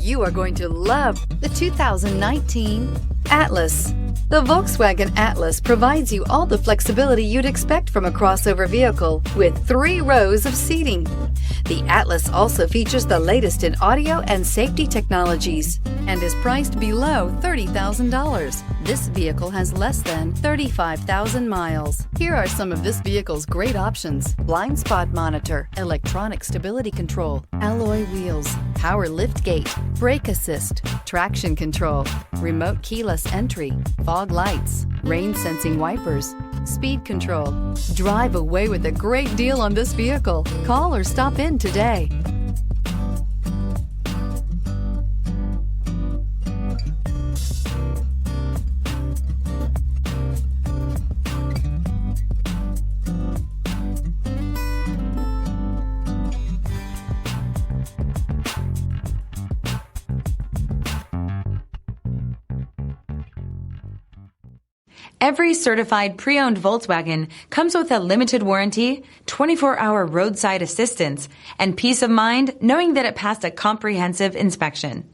You are going to love the 2019 Atlas. The Volkswagen Atlas provides you all the flexibility you'd expect from a crossover vehicle with 3 rows of seating. The Atlas also features the latest in audio and safety technologies and is priced below $30,000. This vehicle has less than 35,000 miles. Here are some of this vehicle's great options: blind spot monitor, electronic stability control, alloy wheels, power liftgate, brake assist, traction control, remote keyless entry, fog lights, rain sensing wipers, speed control. Drive away with a great deal on this vehicle. Call or stop in today. Every certified pre-owned Volkswagen comes with a limited warranty, 24-hour roadside assistance, and peace of mind knowing that it passed a comprehensive inspection.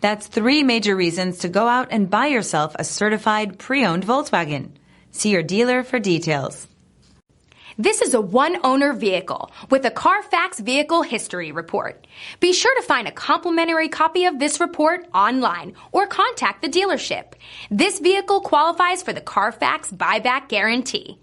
That's 3 major reasons to go out and buy yourself a certified pre-owned Volkswagen. See your dealer for details. This is a one-owner vehicle with a Carfax Vehicle History Report. Be sure to find a complimentary copy of this report online or contact the dealership. This vehicle qualifies for the Carfax Buyback Guarantee.